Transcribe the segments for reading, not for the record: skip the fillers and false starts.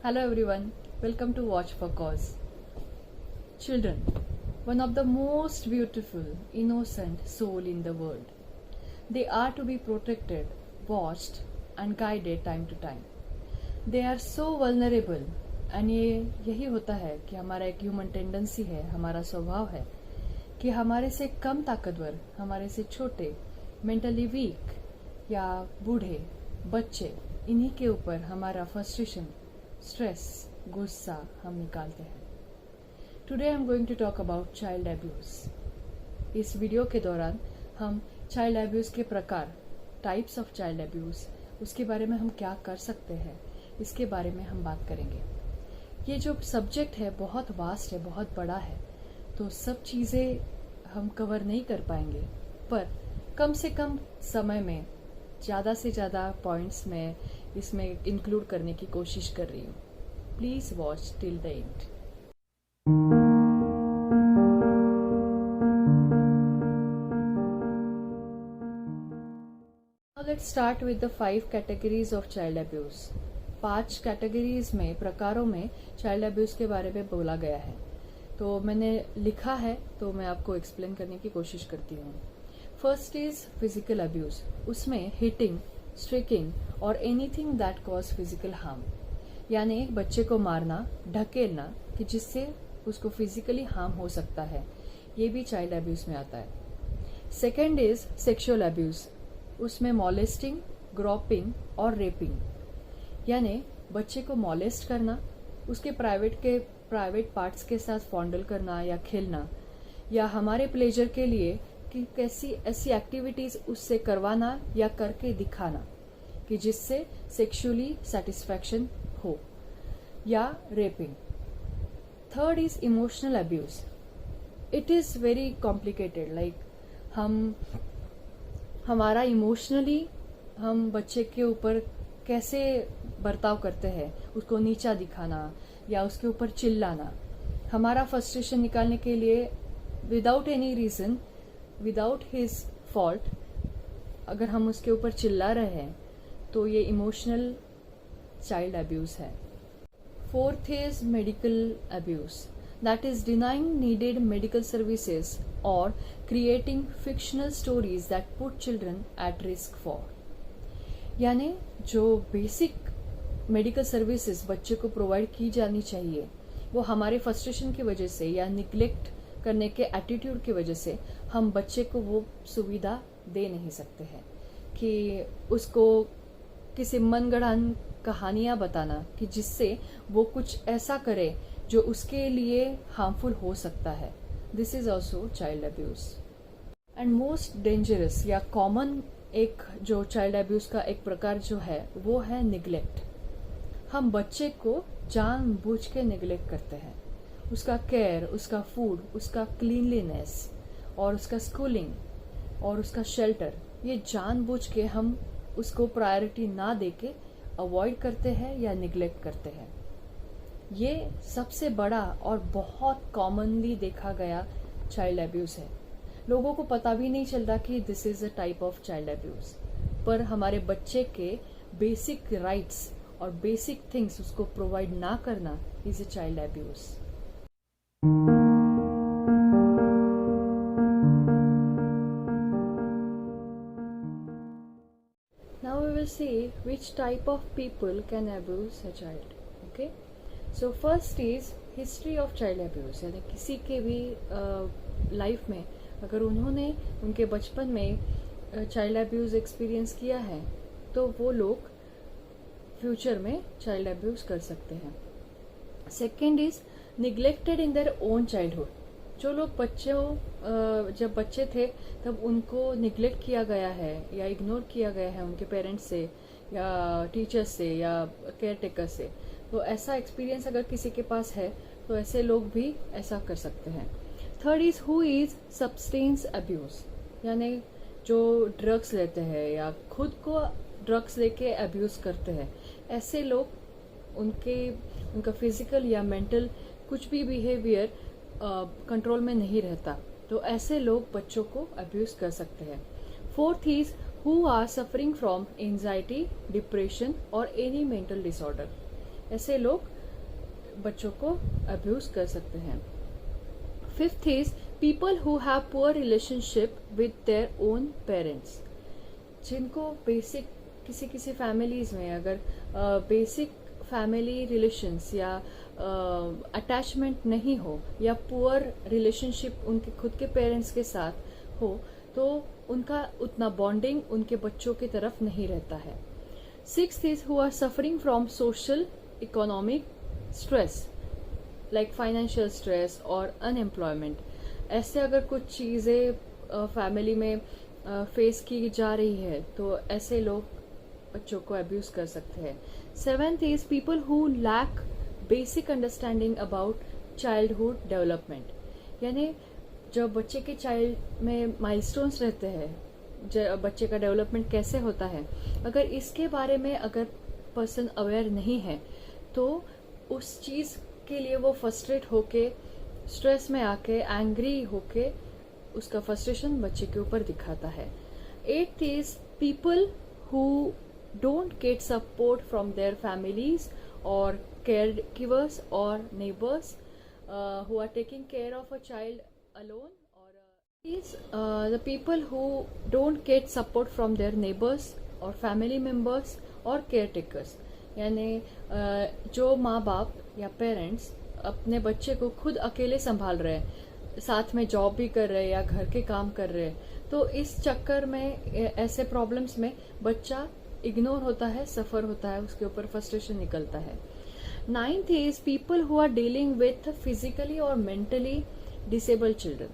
Hello everyone, welcome to Watch for Cause. Children, one of the most beautiful, innocent soul in the world. They are to be protected, watched and guided time to time. They are so vulnerable and यही होता है कि हमारा एक human tendency है, हमारा स्वभाव है कि हमारे से कम ताकतवर, हमारे से छोटे, मेंटली वीक या बूढ़े, बच्चे, इन्हीं के ऊपर हमारा फ्रस्ट्रेशन, स्ट्रेस, गुस्सा हम निकालते हैं. Today I am going to talk about child abuse. इस वीडियो के दौरान हम चाइल्ड अब्यूज के प्रकार, टाइप्स ऑफ चाइल्ड अब्यूज, उसके बारे में हम क्या कर सकते हैं, इसके बारे में हम बात करेंगे. ये जो सब्जेक्ट है बहुत वास्ट है, बहुत बड़ा है, तो सब चीज़ें हम कवर नहीं कर पाएंगे, पर कम से कम समय में ज़्यादा से ज़्यादा पॉइंट्स में इसमें इंक्लूड करने की कोशिश कर रही हूँ. Please watch till the end. Let's start with the 5 categories of child abuse. 5 categories में, प्रकारों में चाइल्ड अब्यूज के बारे में बोला गया है. तो मैंने लिखा है तो मैं आपको एक्सप्लेन करने की कोशिश करती हूँ. First is physical abuse. उसमें हिटिंग, स्ट्रिकिंग और anything that cause physical harm, यानी एक बच्चे को मारना, ढकेलना कि जिससे उसको फिजिकली हार्म हो सकता है, ये भी चाइल्ड अब्यूज में आता है. Second is sexual abuse. उसमें मॉलेस्टिंग, ग्रोपिंग और रेपिंग, यानी बच्चे को मॉलेस्ट करना, उसके प्राइवेट पार्ट्स के साथ फॉन्डल करना या खेलना, या हमारे प्लेजर के लिए कि कैसी ऐसी एक्टिविटीज उससे करवाना या करके दिखाना कि जिससे सेक्सुअली सेटिस्फैक्शन हो, या rapping. Third is emotional abuse. It is very complicated. Like हमारा इमोशनली हम बच्चे के ऊपर कैसे बर्ताव करते हैं, उसको नीचा दिखाना या उसके ऊपर चिल्लाना, हमारा फ्रस्ट्रेशन निकालने के लिए without any reason, without his fault, अगर हम उसके ऊपर चिल्ला रहे हैं तो ये इमोशनल चाइल्ड अब्यूज है. Fourth is medical abuse. That is denying needed medical services और creating fictional stories that put children at risk for. यानी जो बेसिक मेडिकल सर्विसेज बच्चे को प्रोवाइड की जानी चाहिए, वो हमारे फ्रस्ट्रेशन की वजह से या निग्लेक्ट करने के एटीट्यूड की वजह से हम बच्चे को वो सुविधा दे नहीं सकते हैं. कि उसको किसी मनगढ़ंत कहानियां बताना कि जिससे वो कुछ ऐसा करे जो उसके लिए हार्मफुल हो सकता है. This is also child abuse. And most dangerous या कॉमन एक जो चाइल्ड अब्यूज का एक प्रकार जो है वो है निग्लेक्ट. हम बच्चे को जानबूझ के निग्लेक्ट करते हैं. उसका केयर, उसका फूड, उसका क्लीनलीनेस और उसका स्कूलिंग और उसका शेल्टर, ये जानबूझ के हम उसको प्रायोरिटी ना देके अवॉइड करते हैं या निग्लेक्ट करते हैं. ये सबसे बड़ा और बहुत कॉमनली देखा गया चाइल्ड अब्यूज है. लोगों को पता भी नहीं चलता कि this is a type of child abuse, पर हमारे बच्चे के बेसिक राइट्स और बेसिक थिंग्स उसको प्रोवाइड ना करना is a child abuse. Now we will see which type of people can abuse a child. Okay, so first is history of child abuse. यानी किसी के भी लाइफ में अगर उन्होंने उनके बचपन में चाइल्ड अब्यूज एक्सपीरियंस किया है तो वो लोग फ्यूचर में चाइल्ड अब्यूज कर सकते हैं. Second is neglected in their own childhood. जो लोग जब बच्चे थे तब उनको निग्लेक्ट किया गया है या इग्नोर किया गया है उनके पेरेंट्स से या टीचर्स से या केयर टेकर से, तो ऐसा एक्सपीरियंस अगर किसी के पास है तो ऐसे लोग भी ऐसा कर सकते हैं. Third is who is substance abuse. यानी जो ड्रग्स लेते हैं या खुद को ड्रग्स लेके अब्यूज करते हैं, ऐसे लोग उनका फिजिकल या मेंटल कुछ भी बिहेवियर कंट्रोल में नहीं रहता, तो ऐसे लोग बच्चों को अब्यूज कर सकते हैं. Fourth is who are suffering from anxiety, depression और एनी मेंटल डिसऑर्डर. ऐसे लोग बच्चों को अब्यूज कर सकते हैं। Fifth is people who have poor relationship with their own parents. जिनको बेसिक किसी किसी फैमिलीज में अगर बेसिक फैमिली रिलेशंस या अटैचमेंट नहीं हो या पुअर रिलेशनशिप उनके खुद के पेरेंट्स के साथ हो, तो उनका उतना बॉन्डिंग उनके बच्चों की तरफ नहीं रहता है। Sixth is who are suffering from social economic stress like financial stress और अनएम्प्लॉयमेंट। ऐसे अगर कुछ चीजें फैमिली में फेस की जा रही है तो ऐसे लोग बच्चों को अब्यूज कर सकते हैं। Seventh is people who lack basic understanding about childhood development. यानी जब बच्चे के चाइल्ड में माइलस्टोन्स रहते हैं, बच्चे का डेवलपमेंट कैसे होता है, अगर इसके बारे में अगर पर्सन अवेयर नहीं है तो उस चीज के लिए वो फ्रस्ट्रेट होके, स्ट्रेस में आके, एंग्री होके उसका फ्रस्ट्रेशन बच्चे के ऊपर दिखाता है। Eighth is people who don't get support from their families और केयर गिवर्स और neighbours who are taking care of a child alone, or is the people who don't get support from their neighbors or family members or caretakers। यानी जो माँ बाप या parents अपने बच्चे को खुद अकेले संभाल रहे हैं, साथ में जॉब भी कर रहे हैं या घर के काम कर रहे हैं, तो इस चक्कर में ऐसे प्रॉब्लम्स में बच्चा इग्नोर होता है, सफर होता है, उसके ऊपर फ्रस्ट्रेशन निकलता है। Ninth is people who are dealing with physically और मेंटली डिसेबल्ड चिल्ड्रन।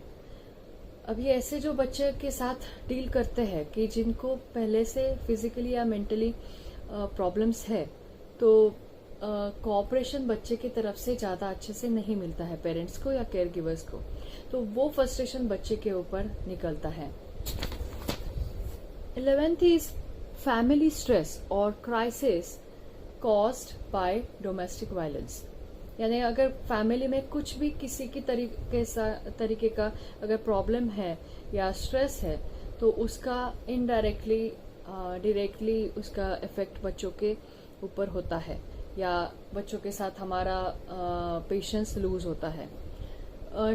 अब ये ऐसे जो बच्चे के साथ डील करते हैं कि जिनको पहले से फिजिकली या मेंटली प्रॉब्लम्स है, तो कोऑपरेशन बच्चे की तरफ से ज्यादा अच्छे से नहीं मिलता है पेरेंट्स को या केयर गिवर्स को, तो वो फ्रस्ट्रेशन बच्चे के ऊपर निकलता है। 11th इज फैमिली स्ट्रेस और crisis caused by domestic violence. यानी अगर फैमिली में कुछ भी किसी की तरीके का अगर प्रॉब्लम है या स्ट्रेस है, तो उसका इनडायरेक्टली डायरेक्टली उसका इफेक्ट बच्चों के ऊपर होता है या बच्चों के साथ हमारा पेशेंस लूज होता है।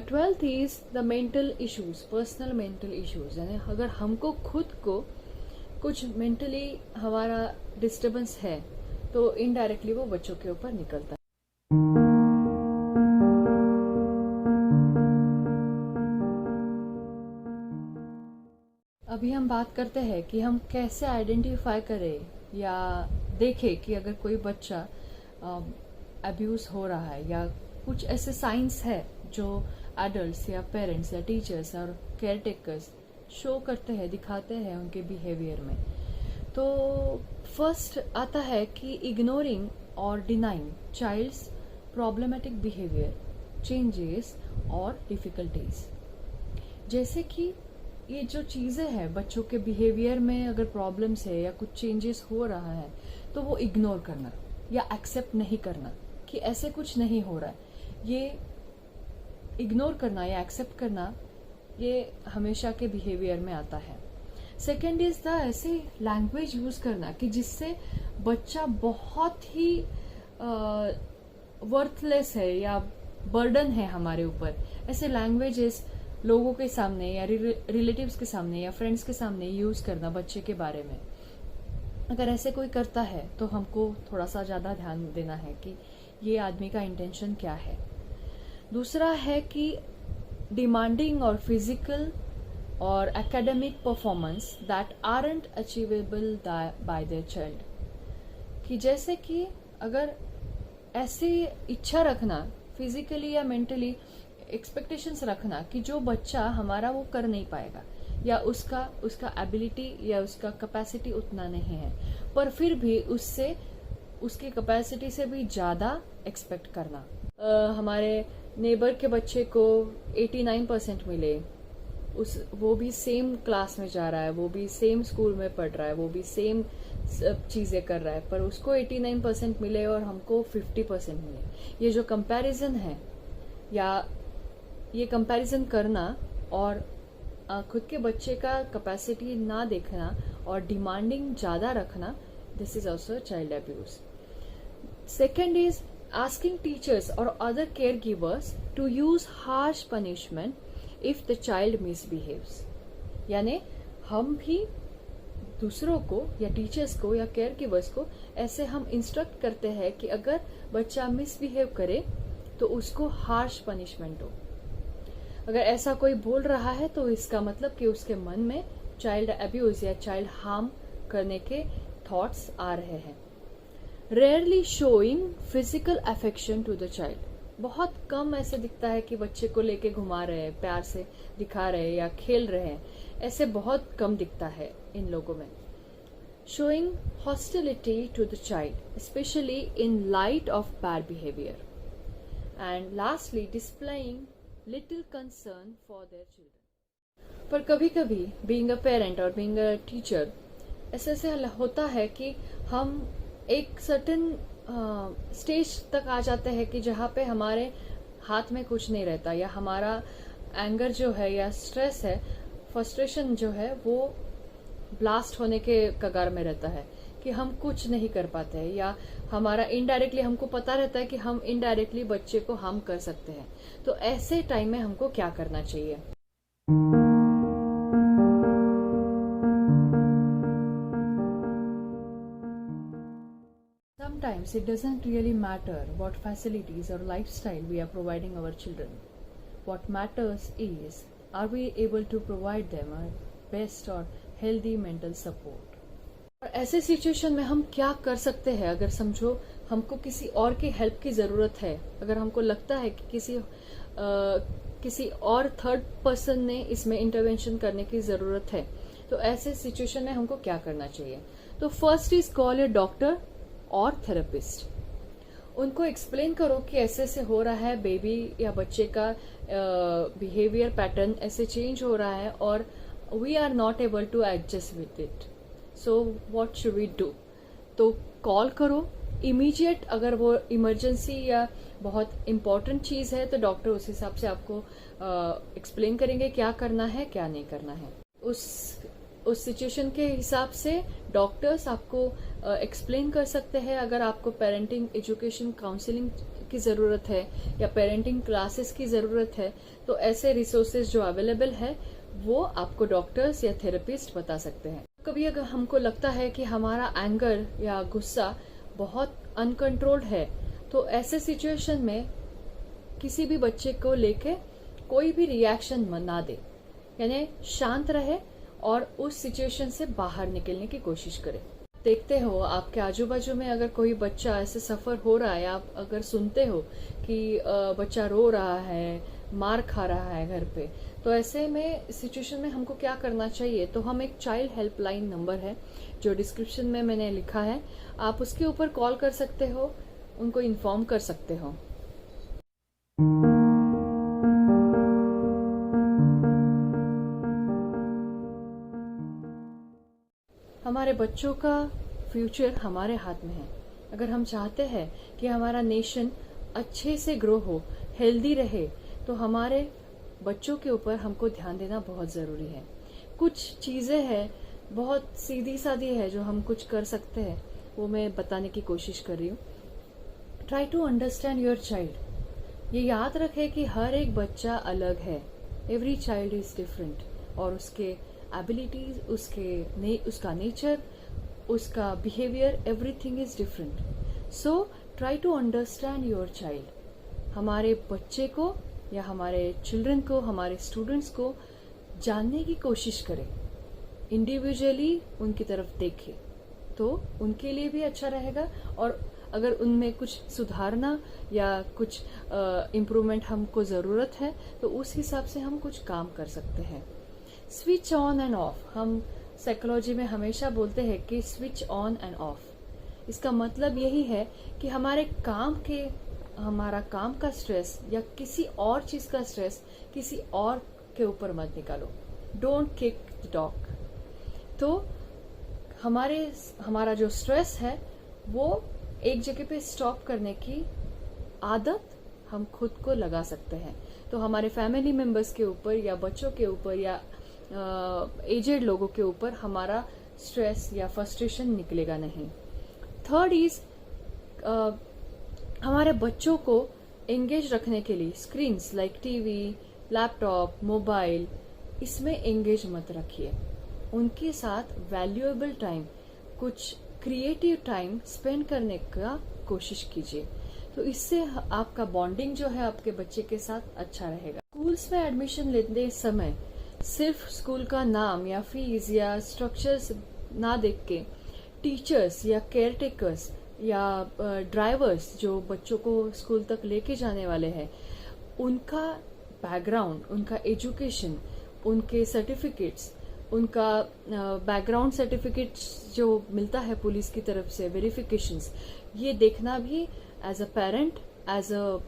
12th is the mental issues, personal mental issues. यानी अगर हमको खुद को कुछ मेंटली हमारा डिस्टर्बेंस है तो इनडायरेक्टली वो बच्चों के ऊपर निकलता है। अभी हम बात करते हैं कि हम कैसे आइडेंटिफाई करें या देखें कि अगर कोई बच्चा अब्यूज हो रहा है या कुछ ऐसे साइंस है जो एडल्ट्स या पेरेंट्स या टीचर्स और केयर टेकर्स शो करते हैं, दिखाते हैं उनके बिहेवियर में। तो फर्स्ट आता है कि इग्नोरिंग और denying child's problematic behaviour, changes और डिफिकल्टीज। जैसे कि ये जो चीजें हैं बच्चों के बिहेवियर में अगर प्रॉब्लम्स है या कुछ चेंजेस हो रहा है, तो वो इग्नोर करना या एक्सेप्ट नहीं करना कि ऐसे कुछ नहीं हो रहा है। ये इग्नोर करना या एक्सेप्ट करना ये हमेशा के बिहेवियर में आता है। सेकेंड इज द ऐसे लैंग्वेज यूज करना कि जिससे बच्चा बहुत ही वर्थलेस है या बर्डन है हमारे ऊपर। ऐसे लैंग्वेजेस लोगों के सामने या रिलेटिव्स के सामने या फ्रेंड्स के सामने यूज करना बच्चे के बारे में, अगर ऐसे कोई करता है तो हमको थोड़ा सा ज्यादा ध्यान देना है कि ये आदमी का इंटेंशन क्या है। दूसरा है कि डिमांडिंग और फिजिकल और academic performance that aren't achievable bye their child. कि जैसे कि अगर ऐसी इच्छा रखना फिजिकली या मेंटली एक्सपेक्टेशंस रखना कि जो बच्चा हमारा वो कर नहीं पाएगा या उसका एबिलिटी या उसका कैपेसिटी उतना नहीं है, पर फिर भी उससे उसकी कैपेसिटी से भी ज्यादा एक्सपेक्ट करना। हमारे नेबर के बच्चे को 89% मिले, वो भी सेम क्लास में जा रहा है, वो भी सेम स्कूल में पढ़ रहा है, वो भी सेम चीजें कर रहा है, पर उसको 89% मिले और हमको 50% मिले। ये जो कंपैरिजन है या ये कंपैरिजन करना और खुद के बच्चे का कैपेसिटी ना देखना और डिमांडिंग ज्यादा रखना, this is also child abuse. Second is asking teachers or other caregivers to use harsh punishment if the child misbehaves. यानी हम भी दूसरों को या टीचर्स को या केयर गिवर्स को ऐसे हम इंस्ट्रक्ट करते हैं कि अगर बच्चा मिसबिहेव करे तो उसको हार्श पनिशमेंट हो. अगर ऐसा कोई बोल रहा है तो इसका मतलब कि उसके मन में चाइल्ड अब्यूज या चाइल्ड हार्म करने के थॉट्स आ रहे हैं. Rarely showing physical affection to the child. बहुत कम ऐसे दिखता है कि बच्चे को लेके घुमा रहे हैं, प्यार से दिखा रहे हैं या खेल रहे हैं. ऐसे बहुत कम दिखता है इन लोगों में. Showing hostility to the child specially in light of bad behaviour. And lastly displaying little concern for their children. पर कभी कभी बीइंग अ पेरेंट और बीइंग अ टीचर ऐसे होता है कि हम एक सर्टेन स्टेज तक आ जाते हैं कि जहाँ पे हमारे हाथ में कुछ नहीं रहता, या हमारा एंगर जो है या स्ट्रेस है, फ्रस्ट्रेशन जो है वो ब्लास्ट होने के कगार में रहता है कि हम कुछ नहीं कर पाते हैं, या हमारा इनडायरेक्टली हमको पता रहता है कि हम इनडायरेक्टली बच्चे को हार्म कर सकते हैं. तो ऐसे टाइम में हमको क्या करना चाहिए? Sometimes it doesn't really matter what facilities or lifestyle we are providing our children. What matters is, are we able to provide them a best or healthy mental support? और ऐसे सिचुएशन में हम क्या कर सकते हैं? अगर समझो हमको किसी और की हेल्प की जरूरत है, अगर हमको लगता है कि किसी और थर्ड पर्सन ने इसमें इंटरवेंशन करने की जरूरत है, तो ऐसे सिचुएशन में हमको क्या करना चाहिए? तो first is call your doctor और थेरेपिस्ट. उनको एक्सप्लेन करो कि ऐसे ऐसे हो रहा है, बेबी या बच्चे का बिहेवियर पैटर्न ऐसे चेंज हो रहा है और we are not able to adjust with it, so what should we do. तो कॉल करो इमीडिएट. अगर वो इमरजेंसी या बहुत इंपॉर्टेंट चीज है तो डॉक्टर उस हिसाब से आपको एक्सप्लेन करेंगे क्या करना है क्या नहीं करना है. उस सिचुएशन के हिसाब से डॉक्टर्स आपको एक्सप्लेन कर सकते हैं. अगर आपको पेरेंटिंग एजुकेशन काउंसलिंग की जरूरत है या पेरेंटिंग क्लासेस की जरूरत है, तो ऐसे रिसोर्सेज जो अवेलेबल है वो आपको डॉक्टर्स या थेरेपिस्ट बता सकते हैं. कभी अगर हमको लगता है कि हमारा एंगर या गुस्सा बहुत अनकंट्रोल्ड है, तो ऐसे सिचुएशन में किसी भी बच्चे को लेके कोई भी रिएक्शन ना दे, यानी शांत रहे और उस सिचुएशन से बाहर निकलने की कोशिश करें. देखते हो आपके आजू बाजू में अगर कोई बच्चा ऐसे सफर हो रहा है, आप अगर सुनते हो कि बच्चा रो रहा है, मार खा रहा है घर पे, तो ऐसे में सिचुएशन में हमको क्या करना चाहिए? तो हम एक चाइल्ड हेल्पलाइन नंबर है जो डिस्क्रिप्शन में मैंने लिखा है, आप उसके ऊपर कॉल कर सकते हो, उनको इन्फॉर्म कर सकते हो. हमारे बच्चों का फ्यूचर हमारे हाथ में है. अगर हम चाहते हैं कि हमारा नेशन अच्छे से ग्रो हो, हेल्दी रहे, तो हमारे बच्चों के ऊपर हमको ध्यान देना बहुत जरूरी है. कुछ चीजें हैं बहुत सीधी सादी है जो हम कुछ कर सकते हैं, वो मैं बताने की कोशिश कर रही हूँ. Try to understand your child. ये याद रखें कि हर एक बच्चा अलग है. एवरी चाइल्ड इज डिफरेंट और उसके एबिलिटीज, उसका नेचर, उसका behaviour, everything is different. So try to understand your child. हमारे बच्चे को या हमारे चिल्ड्रन को, हमारे स्टूडेंट्स को जानने की कोशिश करें. इंडिविजुअली उनकी तरफ देखें तो उनके लिए भी अच्छा रहेगा, और अगर उनमें कुछ सुधारना या कुछ इम्प्रूवमेंट हमको जरूरत है तो उस हिसाब से हम कुछ काम कर सकते हैं. Switch on end of. हम साइकोलॉजी में हमेशा बोलते हैं कि स्विच ऑन एंड ऑफ. इसका मतलब यही है कि हमारा काम का स्ट्रेस या किसी और चीज का स्ट्रेस किसी और के ऊपर मत निकालो. Don't kick the dog. तो हमारा जो स्ट्रेस है वो एक जगह पे स्टॉप करने की आदत हम खुद को लगा सकते हैं. तो हमारे फैमिली मेंबर्स के ऊपर या बच्चों के ऊपर या एजेड लोगों के ऊपर हमारा स्ट्रेस या फ्रस्ट्रेशन निकलेगा नहीं. थर्ड इज हमारे बच्चों को एंगेज रखने के लिए screens like TV, laptop, mobile, इसमें एंगेज मत रखिए। उनके साथ वैल्यूएबल टाइम, कुछ क्रिएटिव टाइम स्पेंड करने का कोशिश कीजिए। तो इससे आपका बॉन्डिंग जो है आपके बच्चे के साथ अच्छा रहेगा। स्कूल्स में एडमिशन लेते समय सिर्फ स्कूल का नाम या फीस या स्ट्रक्चर्स ना देख के टीचर्स या केयरटेकर्स या ड्राइवर्स जो बच्चों को स्कूल तक लेके जाने वाले हैं, उनका बैकग्राउंड, उनका एजुकेशन, उनके सर्टिफिकेट्स, उनका बैकग्राउंड सर्टिफिकेट्स जो मिलता है पुलिस की तरफ से, वेरिफिकेशंस, ये देखना भी as a parent, as a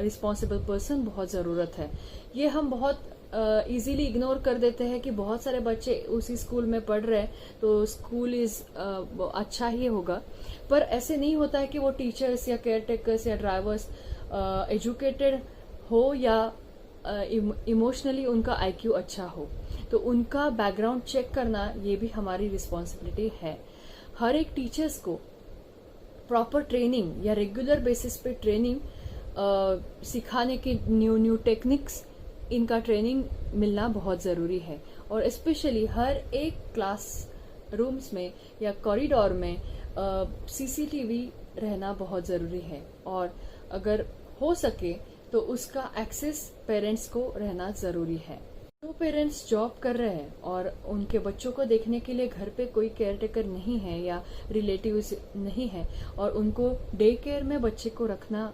responsible person बहुत ज़रूरत है। ये हम बहुत इजीली इग्नोर कर देते हैं कि बहुत सारे बच्चे उसी स्कूल में पढ़ रहे हैं तो स्कूल अच्छा ही होगा, पर ऐसे नहीं होता है कि वो टीचर्स या केयरटेकर्स या ड्राइवर्स एजुकेटेड हो या इमोशनली उनका आईक्यू अच्छा हो। तो उनका बैकग्राउंड चेक करना ये भी हमारी रिस्पॉन्सिबिलिटी है। हर एक टीचर्स को प्रॉपर ट्रेनिंग या रेगुलर बेसिस पे ट्रेनिंग सिखाने की न्यू टेक्निक्स, इनका ट्रेनिंग मिलना बहुत ज़रूरी है। और स्पेशली हर एक क्लास रूम्स में या कॉरिडोर में सीसीटीवी रहना बहुत ज़रूरी है, और अगर हो सके तो उसका एक्सेस पेरेंट्स को रहना ज़रूरी है। जो पेरेंट्स जॉब कर रहे हैं और उनके बच्चों को देखने के लिए घर पे कोई केयरटेकर नहीं है या रिलेटिव्स नहीं है और उनको डे केयर में बच्चे को रखना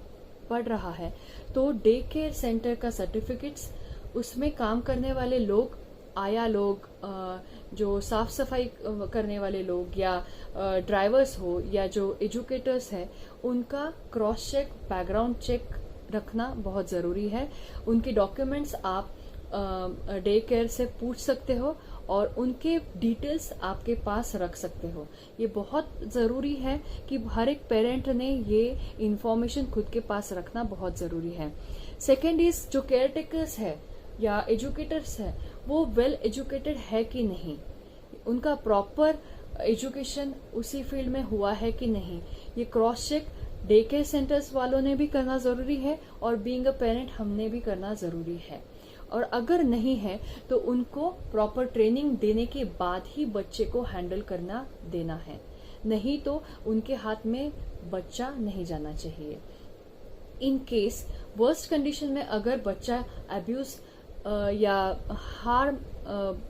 पड़ रहा है, तो डे केयर सेंटर का सर्टिफिकेट्स, उसमें काम करने वाले लोग, आया लोग, जो साफ सफाई करने वाले लोग या ड्राइवर्स हो या जो एजुकेटर्स है, उनका क्रॉस चेक, बैकग्राउंड चेक रखना बहुत ज़रूरी है। उनके डॉक्यूमेंट्स आप डे केयर से पूछ सकते हो और उनके डिटेल्स आपके पास रख सकते हो। ये बहुत ज़रूरी है कि हर एक पेरेंट ने ये इंफॉर्मेशन खुद के पास रखना बहुत ज़रूरी है। सेकेंड इज, जो केयर टेकर्स है या एजुकेटर्स है, वो वेल एजुकेटेड है कि नहीं, उनका प्रॉपर एजुकेशन उसी फील्ड में हुआ है कि नहीं, ये cross check day care centres वालों ने भी करना ज़रूरी है और बीइंग अ पेरेंट हमने भी करना ज़रूरी है। और अगर नहीं है तो उनको प्रॉपर ट्रेनिंग देने के बाद ही बच्चे को हैंडल करना देना है, नहीं तो उनके हाथ में बच्चा नहीं जाना चाहिए। इन केस वर्स्ट कंडीशन में अगर बच्चा अब्यूज या हार्म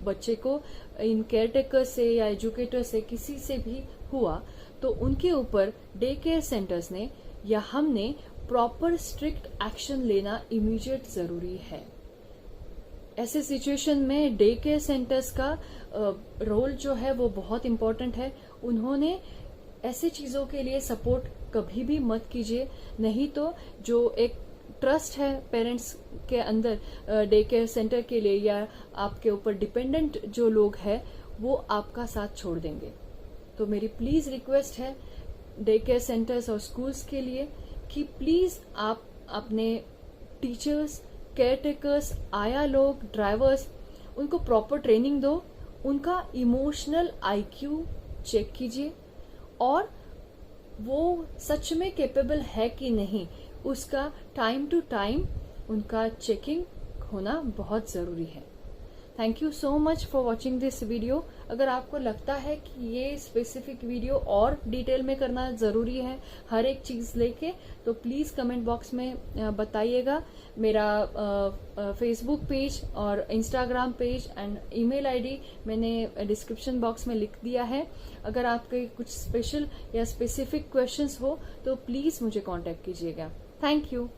बच्चे को इन केयरटेकर से या एजुकेटर से किसी से भी हुआ, तो उनके ऊपर डे केयर सेंटर्स ने या हमने प्रॉपर स्ट्रिक्ट एक्शन लेना इमीडिएट जरूरी है। ऐसे सिचुएशन में डे केयर सेंटर्स का रोल जो है वो बहुत इम्पोर्टेंट है। उन्होंने ऐसे चीजों के लिए सपोर्ट कभी भी मत कीजिए, नहीं तो जो एक ट्रस्ट है पेरेंट्स के अंदर डे केयर सेंटर के लिए या आपके ऊपर डिपेंडेंट जो लोग हैं, वो आपका साथ छोड़ देंगे। तो मेरी प्लीज रिक्वेस्ट है डे केयर सेंटर्स और स्कूल्स के लिए कि प्लीज आप अपने टीचर्स, केयरटेकर्स, आया लोग, ड्राइवर्स, उनको प्रॉपर ट्रेनिंग दो, उनका इमोशनल आईक्यू चेक कीजिए और वो सच में कैपेबल है कि नहीं, उसका टाइम टू टाइम उनका चेकिंग होना बहुत ज़रूरी है। Thank you so much for watching this video. अगर आपको लगता है कि ये स्पेसिफिक वीडियो और डिटेल में करना ज़रूरी है हर एक चीज़ लेके, तो प्लीज़ कमेंट बॉक्स में बताइएगा। मेरा फेसबुक पेज और Instagram page and email ID मैंने डिस्क्रिप्शन बॉक्स में लिख दिया है। अगर आपके कुछ स्पेशल या स्पेसिफिक क्वेश्चंस हो तो प्लीज़ मुझे कांटेक्ट कीजिएगा। Thank you.